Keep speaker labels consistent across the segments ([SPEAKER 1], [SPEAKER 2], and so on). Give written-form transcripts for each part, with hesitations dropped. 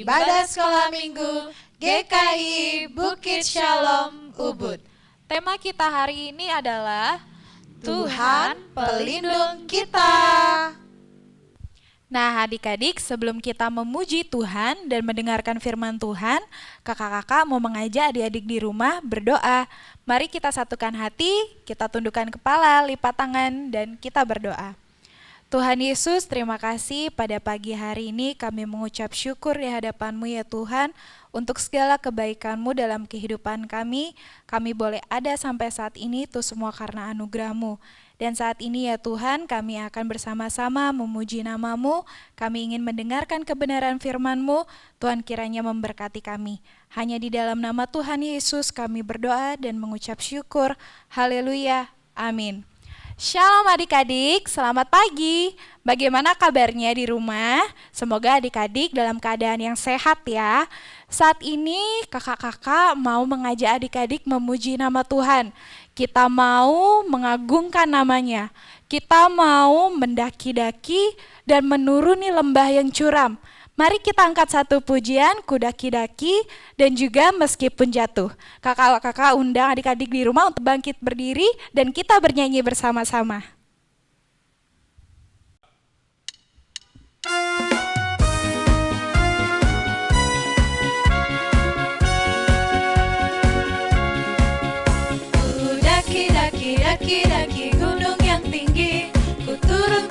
[SPEAKER 1] Ibadah Sekolah Minggu GKI Bukit Shalom Ubud.
[SPEAKER 2] Tema kita hari ini adalah
[SPEAKER 1] Tuhan pelindung kita.
[SPEAKER 2] Nah, adik-adik, sebelum kita memuji Tuhan dan mendengarkan firman Tuhan, kakak-kakak mau mengajak adik-adik di rumah berdoa. Mari kita satukan hati, kita tundukkan kepala, lipat tangan, dan kita berdoa. Tuhan Yesus, terima kasih pada pagi hari ini kami mengucap syukur di hadapan-Mu ya Tuhan, untuk segala kebaikan-Mu dalam kehidupan kami. Kami boleh ada sampai saat ini itu semua karena anugerah-Mu. Dan saat ini ya Tuhan, kami akan bersama-sama memuji nama-Mu. Kami ingin mendengarkan kebenaran firman-Mu. Tuhan kiranya memberkati kami. Hanya di dalam nama Tuhan Yesus kami berdoa dan mengucap syukur. Haleluya. Amin. Shalom adik-adik, selamat pagi. Bagaimana kabarnya di rumah? Semoga adik-adik dalam keadaan yang sehat ya. Saat ini kakak-kakak mau mengajak adik-adik memuji nama Tuhan. Kita mau mengagungkan namanya. Kita mau mendaki-daki dan menuruni lembah yang curam. Mari kita angkat satu pujian, ku daki-daki dan juga meskipun jatuh. Kakak-kakak undang adik-adik di rumah untuk bangkit berdiri dan kita bernyanyi bersama-sama.
[SPEAKER 1] Ku daki-daki gunung yang tinggi, ku turun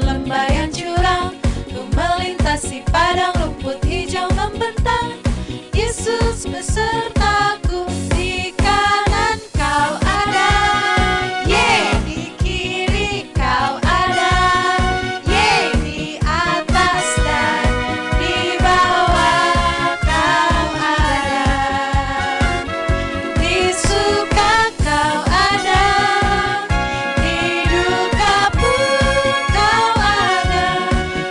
[SPEAKER 1] lembah yang curam, ku melintasi padang rumput hijau membentang. Yesus besertaku, di kanan kau ada, di kiri kau ada, di atas dan di bawah kau ada, di suka kau ada, di duka pun kau ada,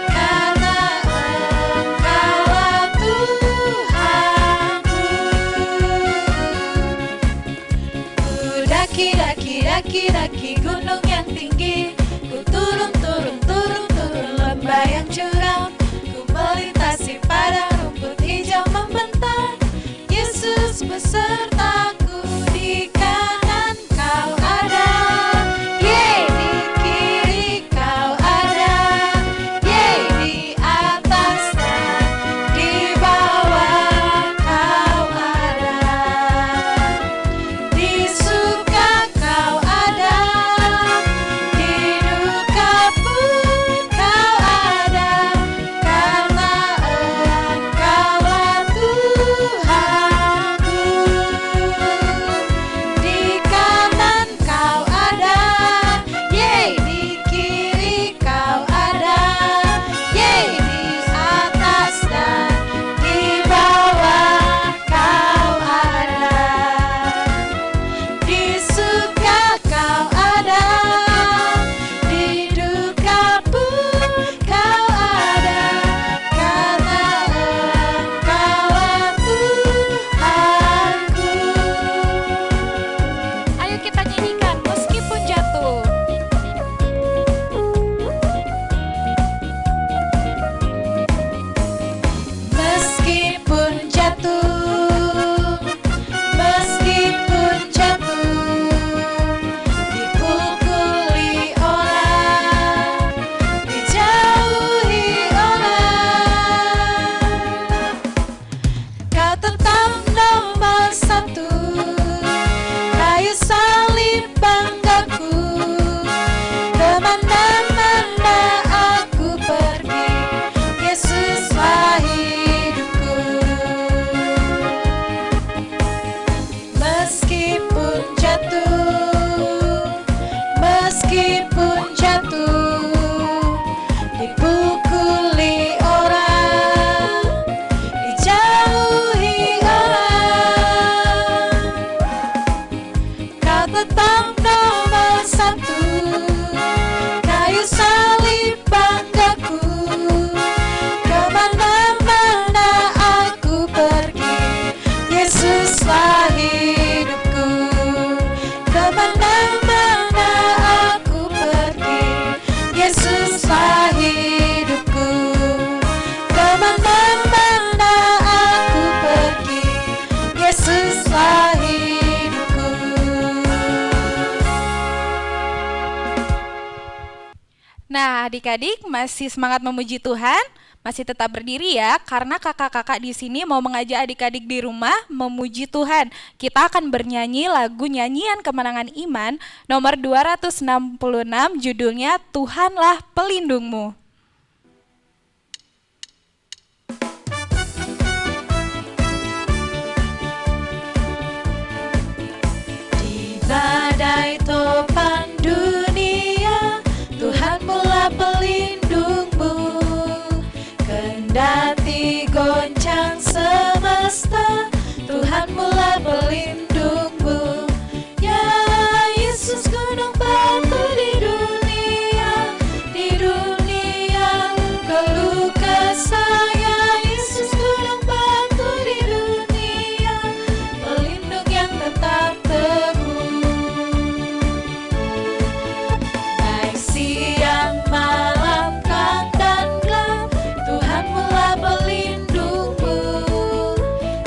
[SPEAKER 1] karena Engkaulah Tuhanku. Ku daki-daki gunung yang tinggi, ku turun lembah yang curam, ku melintasi padang rumput hijau membentang. Yesus besertaku, di kanan kau ada, di kiri kau ada, di atas dan di bawah kau ada, di suka kau ada, di duka pun kau ada, karena Engkaulah Tuhanku. Di kanan kau ada, di kiri kau ada, di atas dan di bawah kau ada, di suka kau ada, di duka pun kau ada, karena Engkaulah Tuhanku.
[SPEAKER 2] Ayo kita nyanyikan meskipun jatuh.
[SPEAKER 1] Meskipun jatuh, dipukuli orang, dijauhi orang, kau tetap nomor satu, kayu salib banggaku, kemana-mana aku pergi, Yesuslah hidupku. Meskipun jatuh, dipukuli orang, dijauhi orang, kau tetap nomor satu, kayu salib banggaku, kemana-mana aku pergi, Yesuslah hidupku. Kemana-mana aku pergi, Yesuslah hidupku. Kemana
[SPEAKER 2] Nah, adik-adik masih semangat memuji Tuhan? Masih tetap berdiri ya, karena kakak-kakak di sini mau mengajak adik-adik di rumah memuji Tuhan. Kita akan bernyanyi lagu nyanyian kemenangan iman nomor 266, judulnya Tuhanlah Pelindungmu.
[SPEAKER 1] Di badai topan dunia, Tuhan mula pelindungmu. Kendati goncang semesta, Tuhan mula pelindungmu. Ya Yesus gunung batu di dunia keluh kesah. Ya Yesus gunung batu di dunia, pelindung yang tetap teguh. Baik siang malam terang dan gelap, Tuhan mula pelindungmu.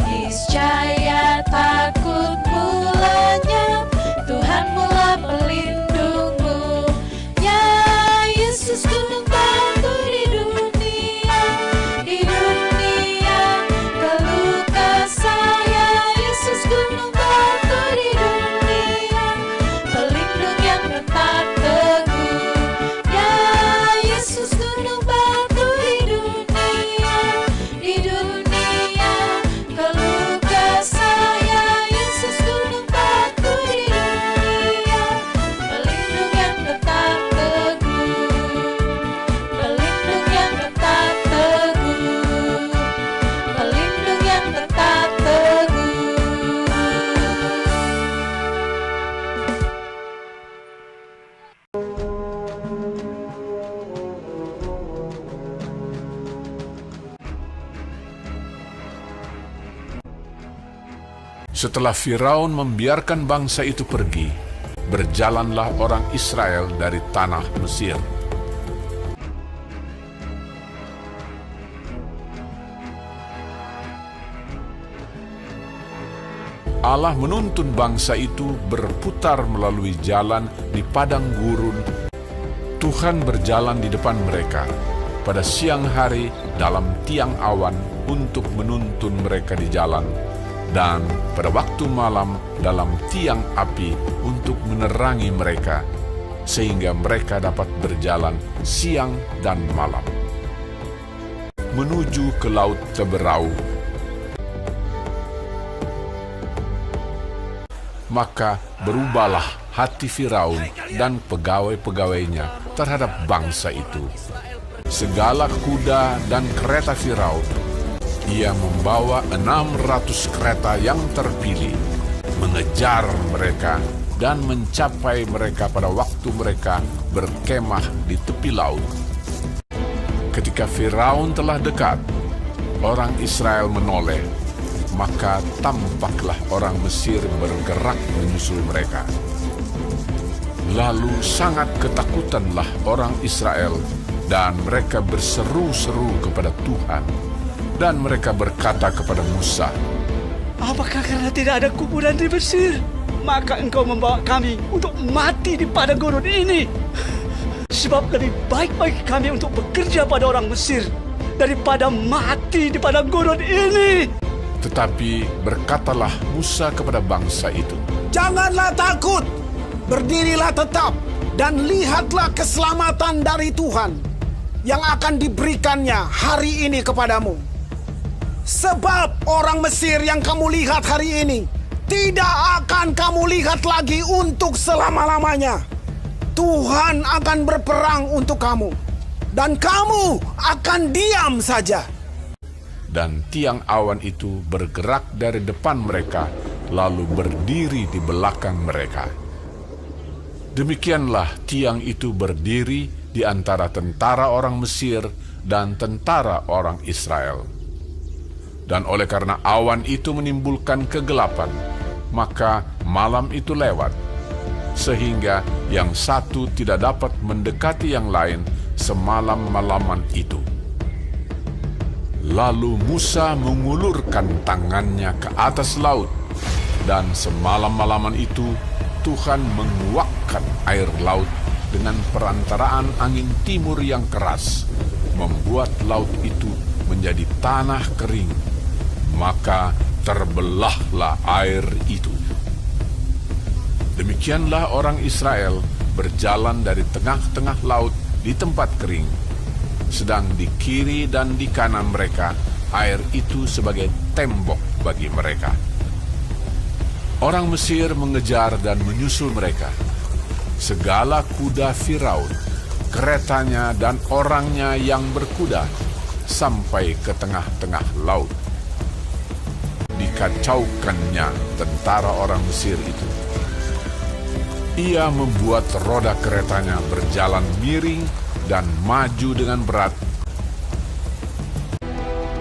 [SPEAKER 1] Niscaya takut mula lenyap, Tuhan mula pelindungmu. Ya Yesus gunung batu di dunia keluh kesah. Ya Yesus gunung batu di dunia, pelindung yang tetap teguh. Ya Yesus gunung batu di dunia keluh kesah. Ya Yesus gunung batu di dunia, pelindung yang tetap teguh. Pelindung yang tetap teguh. Pelindung yang tetap teguh.
[SPEAKER 3] Setelah Firaun membiarkan bangsa itu pergi, berjalanlah orang Israel dari tanah Mesir. Allah menuntun bangsa itu berputar melalui jalan di padang gurun. Tuhan berjalan di depan mereka pada siang hari dalam tiang awan untuk menuntun mereka di jalan, dan pada waktu malam dalam tiang api untuk menerangi mereka, sehingga mereka dapat berjalan siang dan malam menuju ke Laut Teberau. Maka berubahlah hati Firaun dan pegawai-pegawainya terhadap bangsa itu. Segala kuda dan kereta Firaun, ia membawa 600 kereta yang terpilih, mengejar mereka dan mencapai mereka pada waktu mereka berkemah di tepi laut. Ketika Firaun telah dekat, orang Israel menoleh, maka tampaklah orang Mesir bergerak menyusul mereka. Lalu sangat ketakutanlah orang Israel, dan mereka berseru-seru kepada Tuhan. Dan mereka berkata kepada Musa,
[SPEAKER 4] "Apakah karena tidak ada kuburan di Mesir, maka engkau membawa kami untuk mati di padang gurun ini? Sebab lebih baik bagi kami untuk bekerja pada orang Mesir daripada mati di padang gurun ini."
[SPEAKER 3] Tetapi berkatalah Musa kepada bangsa itu,
[SPEAKER 5] "Janganlah takut, berdirilah tetap, dan lihatlah keselamatan dari Tuhan yang akan diberikannya hari ini kepadamu. Sebab orang Mesir yang kamu lihat hari ini tidak akan kamu lihat lagi untuk selama-lamanya. Tuhan akan berperang untuk kamu, dan kamu akan diam saja."
[SPEAKER 3] dan tiang awan itu bergerak dari depan mereka, lalu berdiri di belakang mereka. Demikianlah tiang itu berdiri di antara tentara orang Mesir dan tentara orang Israel. Dan oleh karena awan itu menimbulkan kegelapan, maka malam itu lewat, sehingga yang satu tidak dapat mendekati yang lain semalam-malaman itu. Lalu Musa mengulurkan tangannya ke atas laut, dan semalam-malaman itu Tuhan menguakkan air laut dengan perantaraan angin timur yang keras, membuat laut itu menjadi tanah kering. Maka terbelahlah air itu. Demikianlah orang Israel berjalan dari tengah-tengah laut di tempat kering, sedang di kiri dan di kanan mereka air itu sebagai tembok bagi mereka. Orang Mesir mengejar dan menyusul mereka. Segala kuda Firaun, keretanya dan orangnya yang berkuda, sampai ke tengah-tengah laut. Dikacaukannya tentara orang Mesir itu. Ia membuat roda keretanya berjalan miring dan maju dengan berat.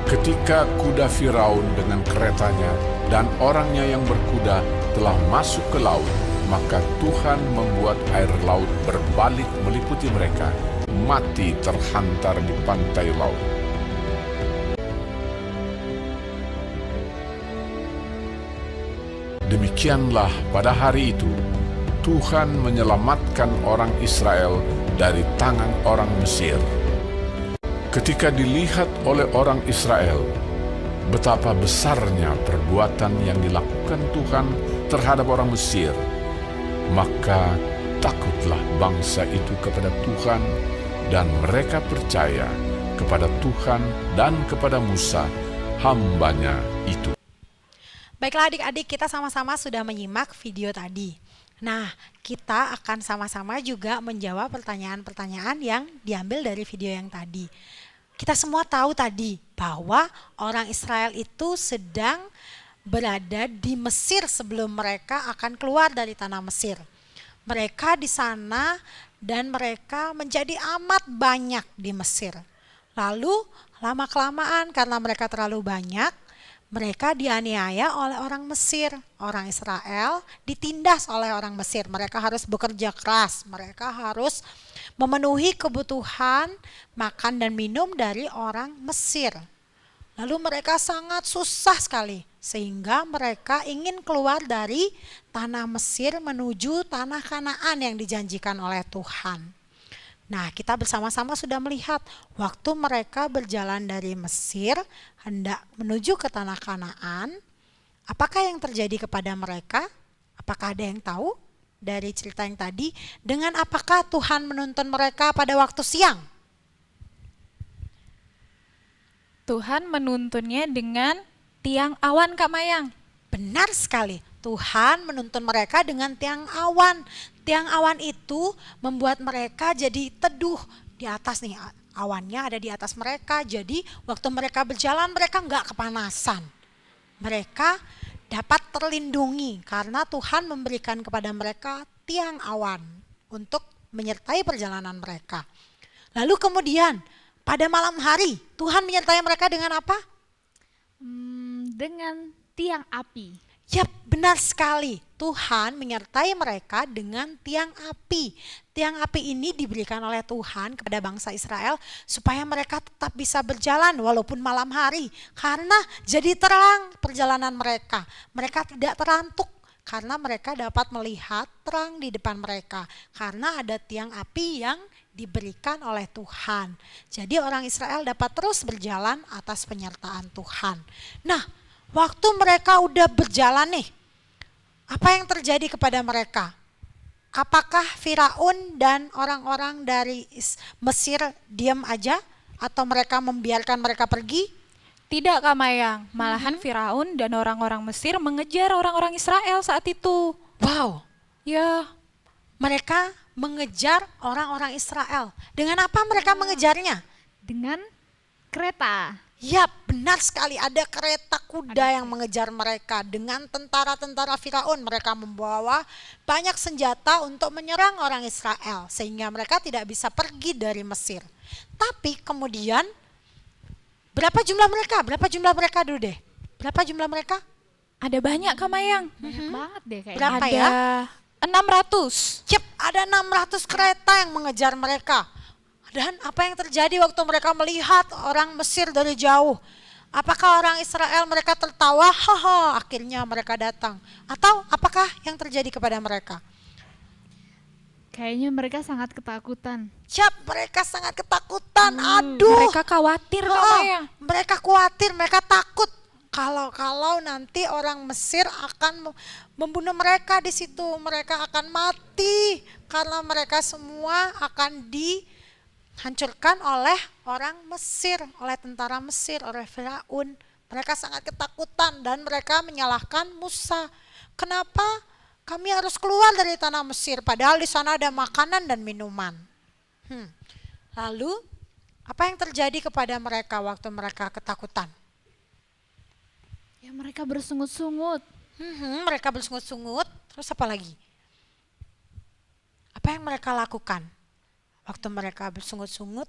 [SPEAKER 3] Ketika kuda Firaun dengan keretanya dan orangnya yang berkuda telah masuk ke laut, maka Tuhan membuat air laut berbalik meliputi mereka, mati terhantar di pantai laut. Demikianlah pada hari itu, Tuhan menyelamatkan orang Israel dari tangan orang Mesir. Ketika dilihat oleh orang Israel betapa besarnya perbuatan yang dilakukan Tuhan terhadap orang Mesir, maka takutlah bangsa itu kepada Tuhan, dan mereka percaya kepada Tuhan dan kepada Musa, hambanya itu.
[SPEAKER 6] Baiklah adik-adik, kita sama-sama sudah menyimak video tadi. Nah, kita akan sama-sama juga menjawab pertanyaan-pertanyaan yang diambil dari video yang tadi. Kita semua tahu tadi bahwa orang Israel itu sedang berada di Mesir sebelum mereka akan keluar dari tanah Mesir. Mereka di sana dan mereka menjadi amat banyak di Mesir. Lalu lama-kelamaan karena mereka terlalu banyak, mereka dianiaya oleh orang Mesir. Orang Israel ditindas oleh orang Mesir. Mereka harus bekerja keras. Mereka harus memenuhi kebutuhan makan dan minum dari orang Mesir. Lalu mereka sangat susah sekali. Sehingga mereka ingin keluar dari tanah Mesir menuju tanah Kanaan yang dijanjikan oleh Tuhan. Nah, kita bersama-sama sudah melihat waktu mereka berjalan dari Mesir hendak menuju ke tanah Kanaan, apakah yang terjadi kepada mereka? Apakah ada yang tahu dari cerita yang tadi? Dengan apakah Tuhan menuntun mereka pada waktu siang?
[SPEAKER 2] Tuhan menuntunnya dengan tiang awan, Kak Mayang.
[SPEAKER 6] Benar sekali. Tuhan menuntun mereka dengan tiang awan. Tiang awan itu membuat mereka jadi teduh di atas nih. Awannya ada di atas mereka. Jadi waktu mereka berjalan mereka nggak kepanasan. Mereka dapat terlindungi karena Tuhan memberikan kepada mereka tiang awan untuk menyertai perjalanan mereka. Lalu kemudian pada malam hari Tuhan menyertai mereka dengan apa?
[SPEAKER 1] Dengan tiang api.
[SPEAKER 6] Ya, benar sekali. Tuhan menyertai mereka dengan tiang api. Tiang api ini diberikan oleh Tuhan kepada bangsa Israel supaya mereka tetap bisa berjalan walaupun malam hari. Karena jadi terang perjalanan mereka. Mereka tidak terantuk karena mereka dapat melihat terang di depan mereka. Karena ada tiang api yang diberikan oleh Tuhan. Jadi orang Israel dapat terus berjalan atas penyertaan Tuhan. Nah, waktu mereka udah berjalan nih, apa yang terjadi kepada mereka? Apakah Firaun dan orang-orang dari Mesir diam aja atau mereka membiarkan mereka pergi?
[SPEAKER 2] Tidak, Kak Mayang. Malahan Firaun dan orang-orang Mesir mengejar orang-orang Israel saat itu.
[SPEAKER 6] Wow,
[SPEAKER 2] Ya,
[SPEAKER 6] mereka mengejar orang-orang Israel. Dengan apa mereka mengejarnya?
[SPEAKER 1] Dengan kereta.
[SPEAKER 6] Ya, benar sekali, ada kereta kuda yang mengejar mereka. Dengan tentara-tentara Firaun mereka membawa banyak senjata untuk menyerang orang Israel sehingga mereka tidak bisa pergi dari Mesir. Tapi kemudian berapa jumlah mereka? Berapa jumlah mereka dulu deh? Berapa jumlah mereka?
[SPEAKER 2] ada banyak, Kak Mayang.
[SPEAKER 1] Banyak banget deh kayaknya.
[SPEAKER 6] Berapa
[SPEAKER 2] Ada
[SPEAKER 6] ya?
[SPEAKER 2] 600.
[SPEAKER 6] Cep, ada 600 kereta yang mengejar mereka. Dan apa yang terjadi waktu mereka melihat orang Mesir dari jauh? Apakah orang Israel mereka tertawa? Haha, akhirnya mereka datang. Atau apakah yang terjadi kepada mereka?
[SPEAKER 1] Kayaknya mereka sangat ketakutan.
[SPEAKER 6] Siap, mereka sangat ketakutan. Aduh.
[SPEAKER 2] Mereka khawatir Kak
[SPEAKER 6] Oh,
[SPEAKER 2] Maya.
[SPEAKER 6] mereka khawatir, mereka takut kalau nanti orang Mesir akan membunuh mereka di situ, mereka akan mati karena mereka semua akan dihancurkan oleh orang Mesir, oleh tentara Mesir, oleh Firaun. Mereka sangat ketakutan dan mereka menyalahkan Musa. Kenapa kami harus keluar dari tanah Mesir padahal di sana ada makanan dan minuman? Lalu apa yang terjadi kepada mereka waktu mereka ketakutan?
[SPEAKER 1] Ya mereka bersungut-sungut.
[SPEAKER 6] Mereka bersungut-sungut, terus apa lagi? Apa yang mereka lakukan waktu mereka bersungut-sungut?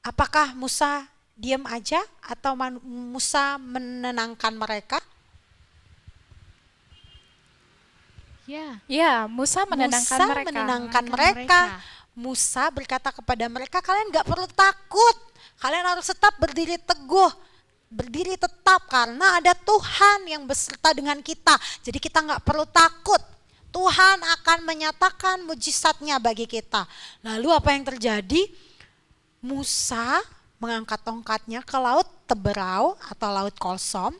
[SPEAKER 6] Apakah Musa diam aja atau Musa menenangkan mereka?
[SPEAKER 1] Ya,
[SPEAKER 2] Musa menenangkan
[SPEAKER 6] Musa
[SPEAKER 2] mereka.
[SPEAKER 6] menenangkan mereka. Musa berkata kepada mereka, kalian gak perlu takut, kalian harus tetap berdiri teguh, berdiri tetap karena ada Tuhan yang beserta dengan kita. Jadi kita gak perlu takut, Tuhan akan menyatakan mujizatnya bagi kita. Lalu apa yang terjadi? Musa mengangkat tongkatnya ke laut Teberau atau laut Kolsom,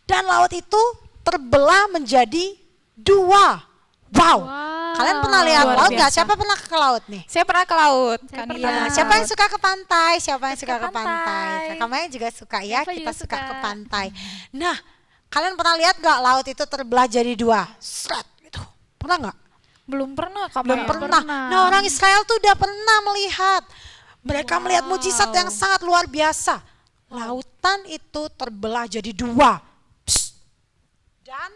[SPEAKER 6] dan laut itu terbelah menjadi dua. Wow. Kalian pernah lihat
[SPEAKER 2] Luar
[SPEAKER 6] laut nggak?
[SPEAKER 2] biasa.
[SPEAKER 6] Siapa pernah ke laut nih?
[SPEAKER 2] Saya pernah ke laut.
[SPEAKER 1] Saya
[SPEAKER 2] Kanita.
[SPEAKER 1] pernah.
[SPEAKER 6] Siapa yang suka ke pantai? Siapa yang suka
[SPEAKER 2] Suka
[SPEAKER 6] ke pantai?
[SPEAKER 2] pantai.
[SPEAKER 6] Kakak Maya juga suka ya,
[SPEAKER 1] Eva
[SPEAKER 6] kita
[SPEAKER 1] juga
[SPEAKER 6] suka
[SPEAKER 1] suka.
[SPEAKER 6] ke pantai. Nah, kalian pernah lihat nggak laut itu terbelah jadi dua? Seret gitu. Pernah nggak?
[SPEAKER 2] Belum pernah Kak
[SPEAKER 6] Belum
[SPEAKER 2] Maya.
[SPEAKER 6] pernah. Nah, orang Israel tuh udah pernah melihat. Mereka melihat mujizat yang sangat luar biasa. Lautan itu terbelah jadi dua. Psst. Dan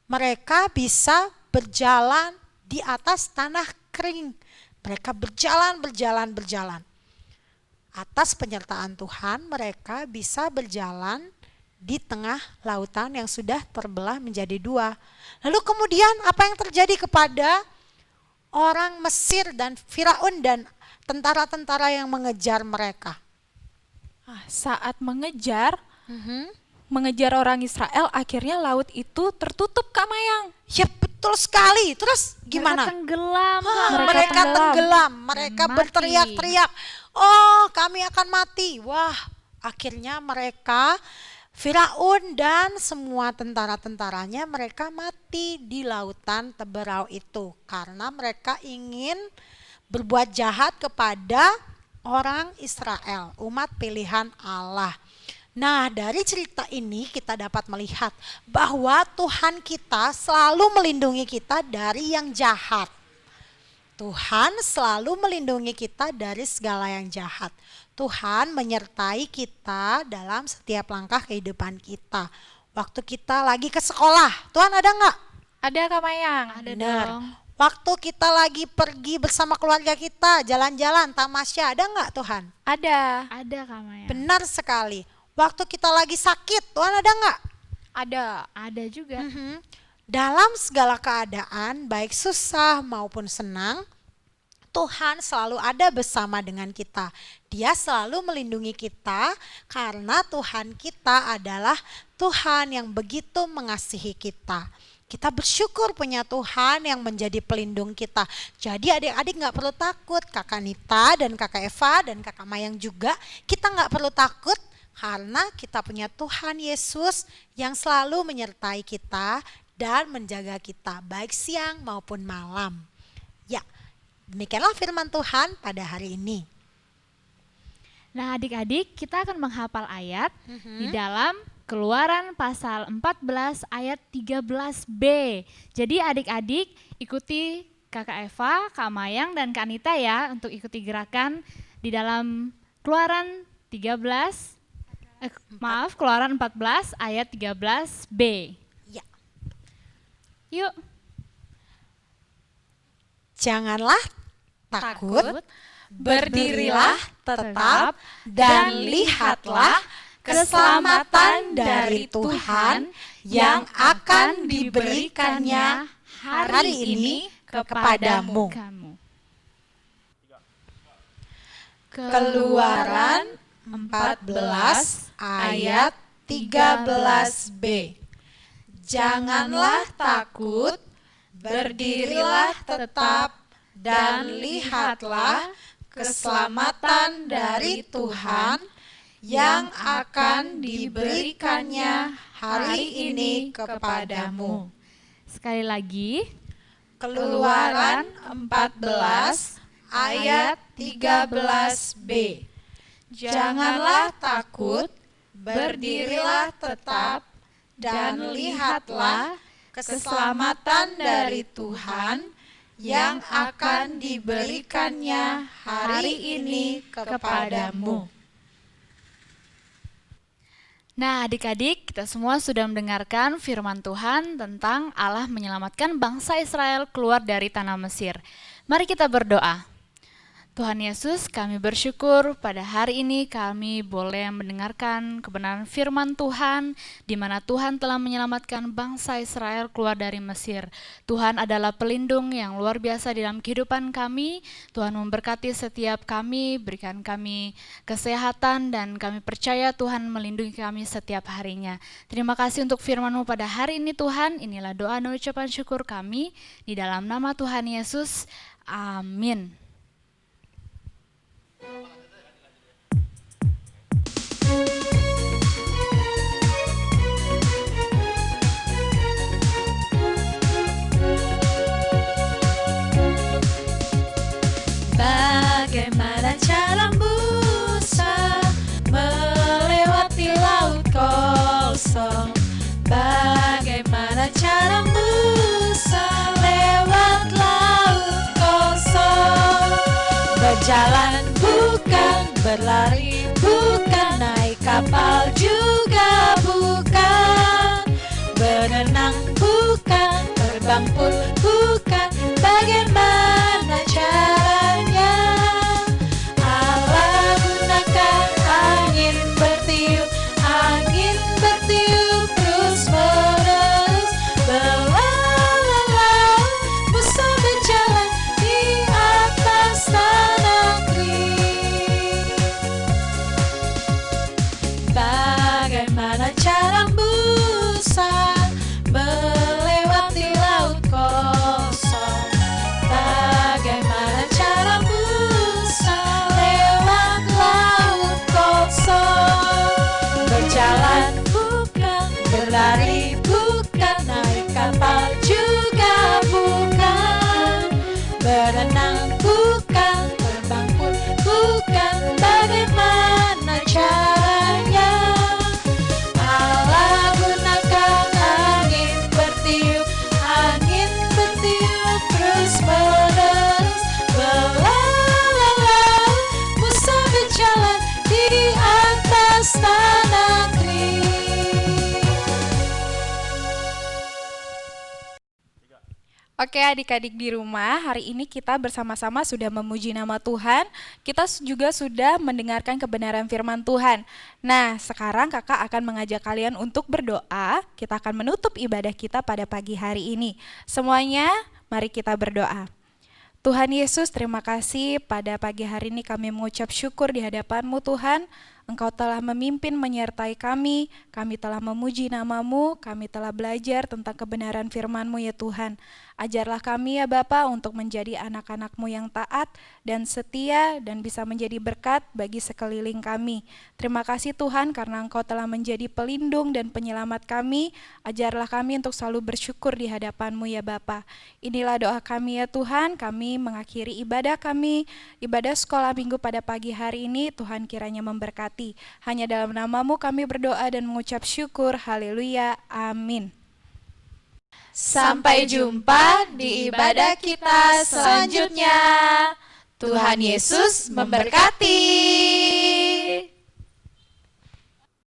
[SPEAKER 6] mereka bisa berjalan di atas tanah kering. Mereka berjalan. Atas penyertaan Tuhan, mereka bisa berjalan di tengah lautan yang sudah terbelah menjadi dua. Lalu kemudian apa yang terjadi kepada orang Mesir dan Firaun dan tentara-tentara yang mengejar mereka?
[SPEAKER 2] Saat mengejar orang Israel, akhirnya laut itu tertutup Kak Mayang.
[SPEAKER 6] Ya betul sekali. Terus gimana?
[SPEAKER 1] mereka tenggelam.
[SPEAKER 6] Mereka tenggelam, mereka
[SPEAKER 1] Mati.
[SPEAKER 6] berteriak-teriak, oh kami akan mati. Wah, akhirnya mereka, Firaun dan semua tentara-tentaranya, mereka mati di lautan Teberau itu karena mereka ingin berbuat jahat kepada orang Israel, umat pilihan Allah. Nah, dari cerita ini kita dapat melihat bahwa Tuhan kita selalu melindungi kita dari yang jahat. Tuhan selalu melindungi kita dari segala yang jahat. Tuhan menyertai kita dalam setiap langkah kehidupan kita. Waktu kita lagi ke sekolah, Tuhan ada nggak?
[SPEAKER 2] Ada Kak Mayang.
[SPEAKER 1] Ada
[SPEAKER 6] Benar.
[SPEAKER 1] dong.
[SPEAKER 6] Waktu kita lagi pergi bersama keluarga kita, jalan-jalan, tamasya, ada nggak Tuhan?
[SPEAKER 2] Ada.
[SPEAKER 1] Ada Kak Maya.
[SPEAKER 6] Benar sekali. Waktu kita lagi sakit, Tuhan ada nggak?
[SPEAKER 2] Ada.
[SPEAKER 1] Ada juga.
[SPEAKER 6] Dalam segala keadaan, baik susah maupun senang, Tuhan selalu ada bersama dengan kita. Dia selalu melindungi kita karena Tuhan kita adalah Tuhan yang begitu mengasihi kita. Kita bersyukur punya Tuhan yang menjadi pelindung kita. Jadi adik-adik gak perlu takut, Kakak Nita dan Kakak Eva dan Kakak Mayang juga, kita gak perlu takut karena kita punya Tuhan Yesus yang selalu menyertai kita dan menjaga kita baik siang maupun malam. Ya, demikianlah firman Tuhan pada hari ini.
[SPEAKER 1] Nah adik-adik kita akan menghafal ayat di dalam Keluaran pasal 14 ayat 13b. Jadi adik-adik ikuti Kakak Eva, Kak Mayang dan Kak Anita ya untuk ikuti gerakan di dalam Keluaran Keluaran 14 ayat 13b.
[SPEAKER 6] Ya.
[SPEAKER 1] Yuk.
[SPEAKER 6] Janganlah takut,
[SPEAKER 2] berdirilah
[SPEAKER 6] tetap dan lihatlah keselamatan dari Tuhan yang akan diberikannya hari ini kepadamu. Keluaran 14 ayat 13b. Janganlah takut, berdirilah tetap dan lihatlah keselamatan dari Tuhan yang akan diberikannya hari ini kepadamu.
[SPEAKER 1] Sekali lagi,
[SPEAKER 6] Keluaran 14 ayat 13b. Janganlah takut, berdirilah tetap, dan lihatlah keselamatan dari Tuhan yang akan diberikannya hari ini kepadamu.
[SPEAKER 1] nah adik-adik, kita semua sudah mendengarkan firman Tuhan tentang Allah menyelamatkan bangsa Israel keluar dari tanah Mesir. Mari kita berdoa. Tuhan Yesus, kami bersyukur pada hari ini kami boleh mendengarkan kebenaran firman Tuhan, di mana Tuhan telah menyelamatkan bangsa Israel keluar dari Mesir. Tuhan adalah pelindung yang luar biasa di dalam kehidupan kami. Tuhan memberkati setiap kami, berikan kami kesehatan, dan kami percaya Tuhan melindungi kami setiap harinya. Terima kasih untuk firman-Mu pada hari ini Tuhan. Inilah doa dan ucapan syukur kami, di dalam nama Tuhan Yesus. Amin.
[SPEAKER 6] Bagaimana cara Musa melewati laut kosong? Bagaimana cara Musa lewat laut kosong? Berjalan bukan, berlari bukan, naik kapal juga bukan, berenang bukan, terbang pun bukan. Bagaimana caranya? Allah gunakan angin bertiup terus menerus, belalang Musa berjalan di atas tanah kering. Bagaimana cara Musa melewati laut kosong? Bagaimana cara Musa lewat laut kosong? Berjalan bukan, berlari bukan, naik kapal juga bukan, berenang bukan, terbang pun bukan. Bagaimana caranya? Allah gunakan angin bertiup terus menerus, belalang Musa berjalan di atas tanah kering.
[SPEAKER 2] Oke adik-adik di rumah, hari ini kita bersama-sama sudah memuji nama Tuhan. Kita juga sudah mendengarkan kebenaran firman Tuhan. Nah, sekarang kakak akan mengajak kalian untuk berdoa. Kita akan menutup ibadah kita pada pagi hari ini. Semuanya, mari kita berdoa. Tuhan Yesus, terima kasih pada pagi hari ini kami mengucap syukur di hadapan-Mu Tuhan. Engkau telah memimpin menyertai kami telah memuji nama-Mu, kami telah belajar tentang kebenaran firman-Mu ya Tuhan. Ajarlah kami ya Bapa untuk menjadi anak-anak-Mu yang taat dan setia dan bisa menjadi berkat bagi sekeliling kami. Terima kasih Tuhan karena Engkau telah menjadi pelindung dan penyelamat kami. Ajarlah kami untuk selalu bersyukur di hadapan-Mu ya Bapa. Inilah doa kami ya Tuhan, kami mengakhiri ibadah kami, ibadah sekolah minggu pada pagi hari ini. Tuhan kiranya memberkati. Hanya dalam nama-Mu kami berdoa dan mengucap syukur. Haleluya. Amin.
[SPEAKER 6] Sampai jumpa di ibadah kita selanjutnya. Tuhan Yesus memberkati.